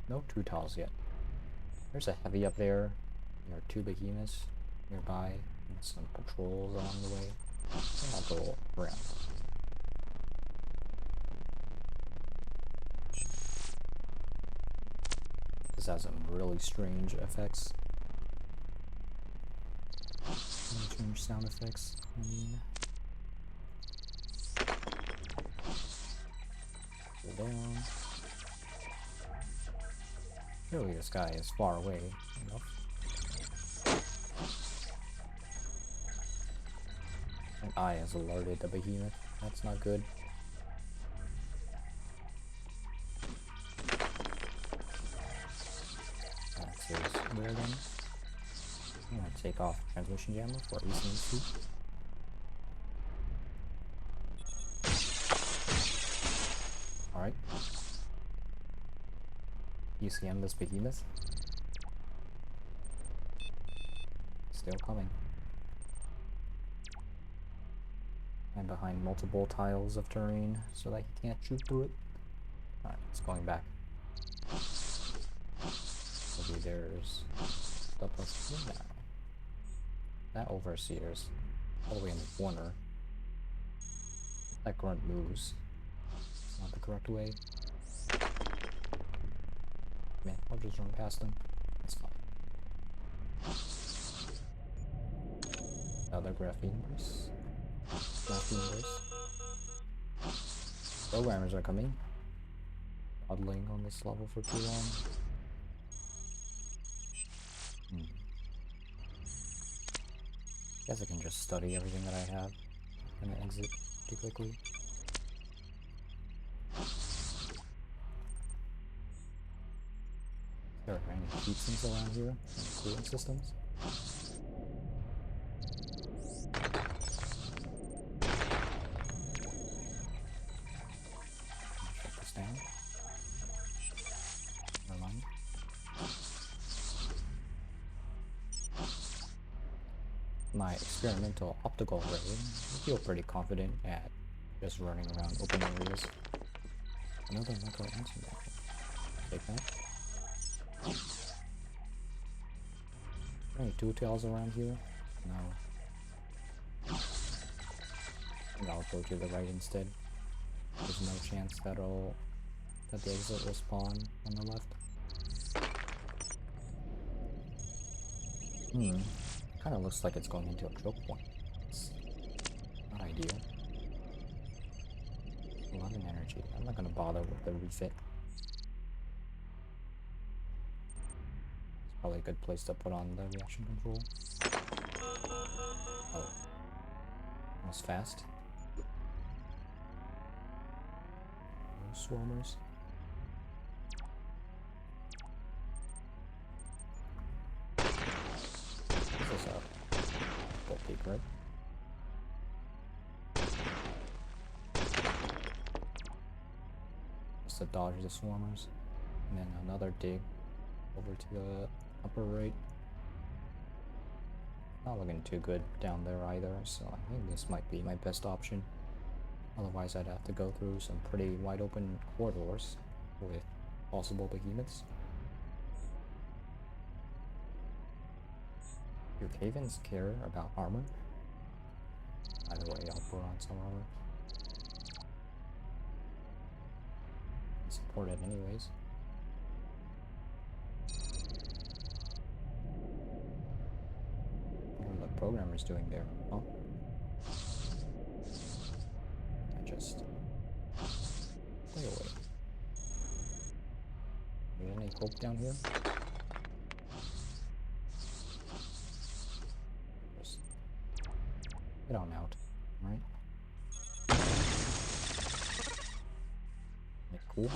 Speaker 1: No 2 tiles yet. There's a heavy up there. There are 2 behemoths nearby. And some patrols along the way. I'll go around. This has some really strange effects. Strange sound effects, I mean. Pull down. Surely this guy is far away enough. An eye has alerted the behemoth. That's not good. That's his rear gun. I'm gonna take off transmission jammer for ECMC. Alright. UCM this behemoth. Still coming. I'm behind multiple tiles of terrain so that he can't shoot through it. Alright, it's going back. Maybe there's stuff up here now. That overseer's all the way in the corner. That grunt moves. It's not the correct way. Man, I'll just run past him. It's fine. Another graphene burst. Graphene burst. Programmers are coming. Huddling on this level for too long. Guess I can just study everything that I have and exit pretty quickly. There are any heat sinks around here? Any cooling systems? Shut this down. Never mind. My experimental optical ray, I feel pretty confident at just running around open areas. Another micro incident. Take that. Any two tails around here? No. And I'll go to the right instead. There's no chance that the exit will spawn on the left. Kind of looks like it's going into a choke point. It's not ideal. 11 energy. I'm not gonna bother with the refit. It's probably a good place to put on the reaction control. Oh. Almost fast. Those swarmers. This is a gold peak, right? Just to dodge the swarmers. And then another dig over to the upper right. Not looking too good down there either, so I think this might be my best option. Otherwise I'd have to go through some pretty wide open corridors with possible behemoths. Do Cavens care about armor? Either way, I'll put on some armor. Support it anyways. What are the programmers doing there? Oh. I just... stay away. Is there any hope down here? Just get on out, alright? Cool.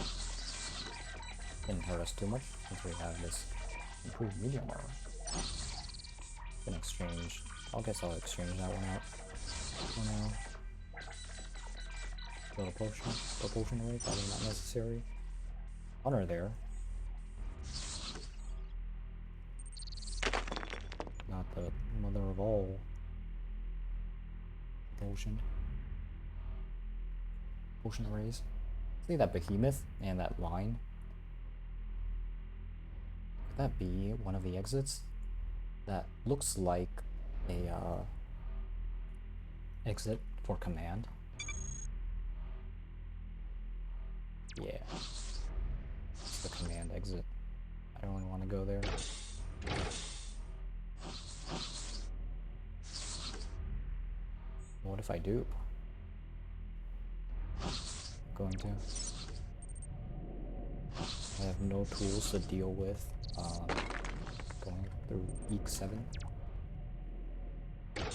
Speaker 1: Didn't hurt us too much since we have this improved medium armor. Can exchange. I guess I'll exchange that one out for now. Little propulsion rate, probably not necessary. Honor there. Not the mother of all propulsion. Potion arrays. See that behemoth and that line? Could that be one of the exits? That looks like a exit for command. Yeah. It's the command exit. I don't really want to go there. What if I do? Going to. I have no tools to deal with going through Eek 7. Where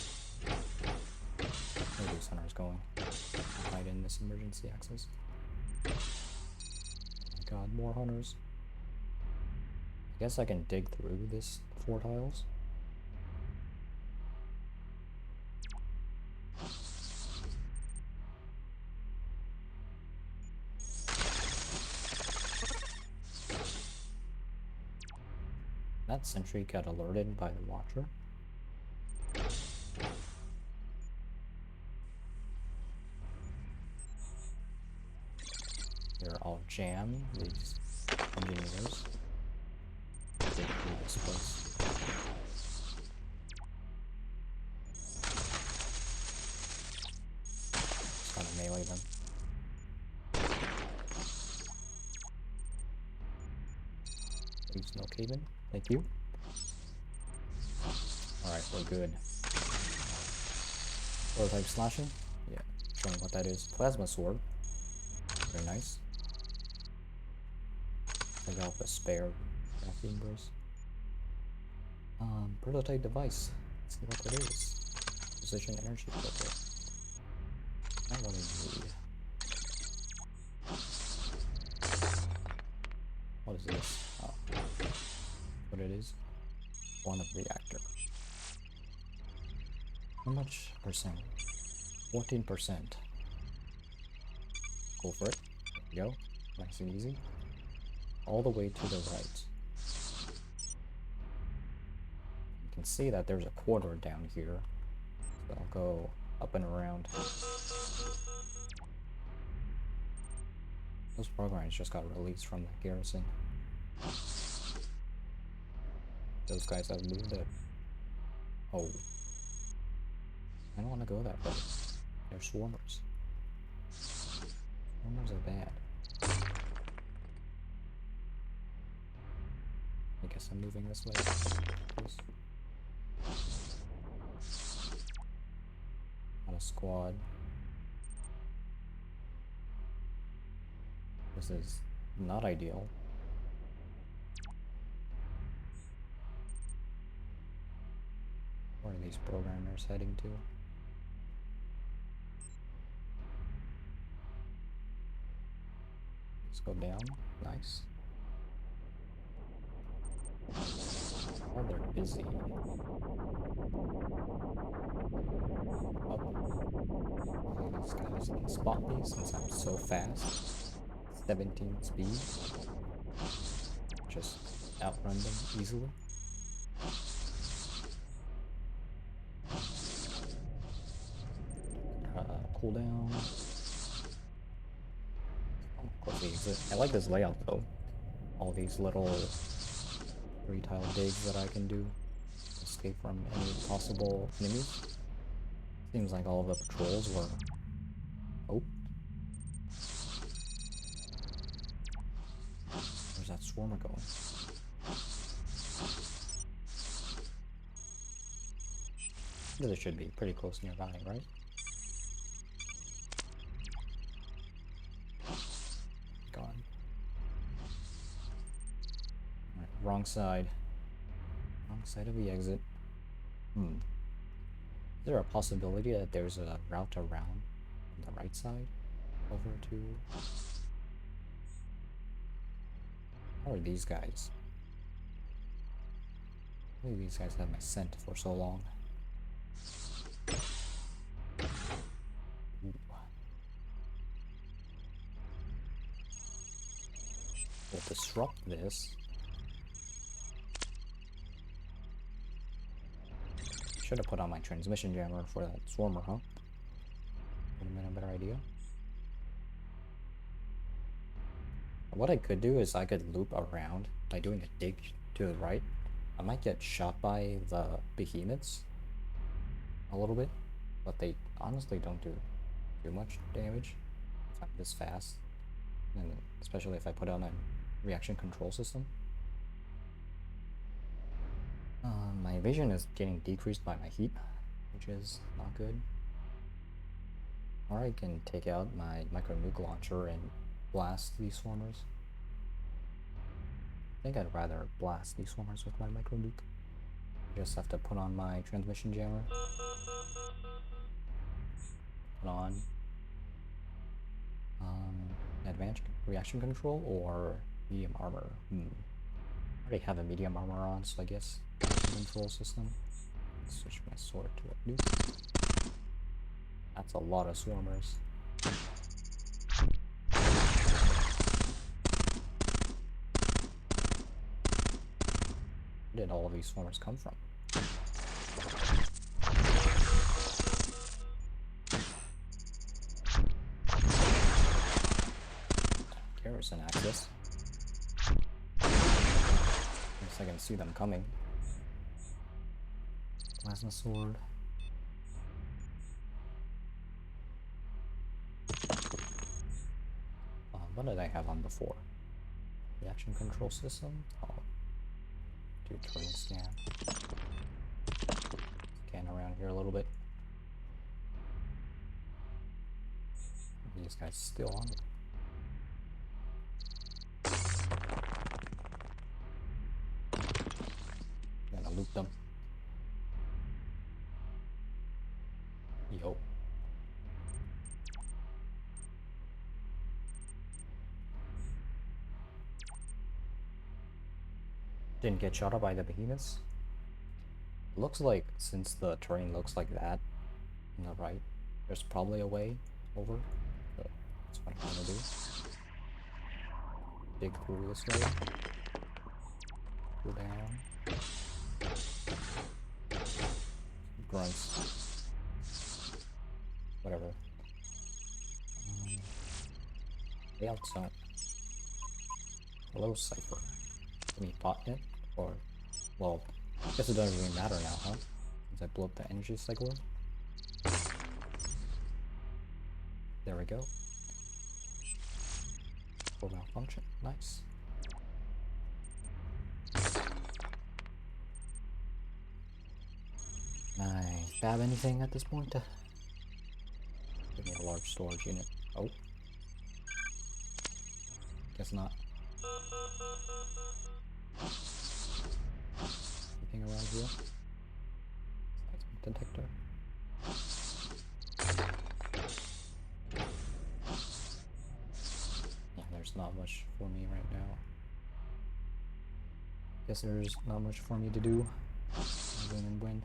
Speaker 1: are these hunters going? Hide in this emergency access. Oh my god, more hunters. I guess I can dig through this 4 tiles. That sentry got alerted by the watcher. They're all jammed, these engineers. Dig through this place. Just gotta melee them. Please no cave-in. Thank you. Alright, we're good. Prototype slashing? Yeah, showing what that is. Plasma sword. Very nice. Take out the spare graphene brace. Prototype device. Let's see what that is. Precision energy filter. Not what I need. What is this? Oh. What it is? One of reactor. How much percent? 14%. Go for it. There we go. Nice and easy. All the way to the right. You can see that there's a quarter down here. So I'll go up and around. Those programs just got released from the garrison. Those guys have moved it. Oh. I don't want to go that way. They're swarmers. Swarmers are bad. I guess I'm moving this way. Please. Not a squad. This is not ideal. Where are these programmers heading to? Let's go down. Nice. Oh, they're busy. Oh. Hopefully these guys can spot me since I'm so fast. 17 speed. Just outrun them easily. Cooldown. Oh, close the exit. I like this layout though. All these little 3-tile digs that I can do. Escape from any possible enemies. Seems like all of the patrols were... Oh. Where's that swarmer going? This should be pretty close nearby, right? Gone. Alright, wrong side. Wrong side of the exit. Is there a possibility that there's a route around on the right side? Over to... How are these guys? Why do these guys have my scent for so long? Ooh. We'll disrupt this. Should have put on my transmission jammer for that swarmer, huh? Would have been a better idea. What I could do is I could loop around by doing a dig to the right. I might get shot by the behemoths a little bit, but they honestly don't do too much damage if I'm this fast, and especially if I put on a reaction control system. My vision is getting decreased by my heat, which is not good. Or I can take out my micro nuke launcher and blast these swarmers. think I'd rather blast these swarmers with my micro nuke. Just have to put on my transmission jammer. Put on advanced reaction control or medium armor. I already have a medium armor on, so I guess control system. Let's switch my sword to a nuke. That's a lot of swarmers. Where did all of these swarmers come from? Garrison access. Guess I can see them coming. Plasma sword. What did I have on before? Reaction control system? Oh. Do terrain scan. Scan around here a little bit. These guys still on me. Gonna loop them. Yo. Didn't get shot up by the behemoths. Looks like, since the terrain looks like that on the right, there's probably a way over. So that's what I'm gonna do. Dig through this way. Go down. Grunts. Whatever. Way outside. Hello, Cypher. Any botnet? Or, well, I guess it doesn't really matter now, huh? Since I blew up the energy cycler. There we go. Full malfunction. Nice. Nice. Fab anything at this point? Give me a large storage unit. Oh. Guess not. Anything around here? Seismic detector. Yeah, there's not much for me right now. Guess there's not much for me to do. Win and win.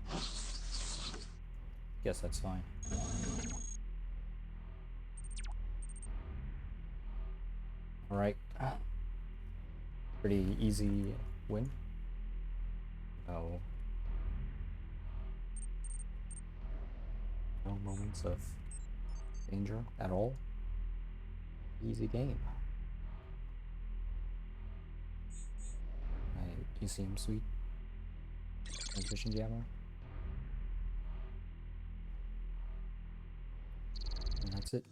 Speaker 1: Guess that's fine. Alright. Pretty easy win. No moments of danger at all. Easy game. My ECM suite. Transmission jammer. And that's it.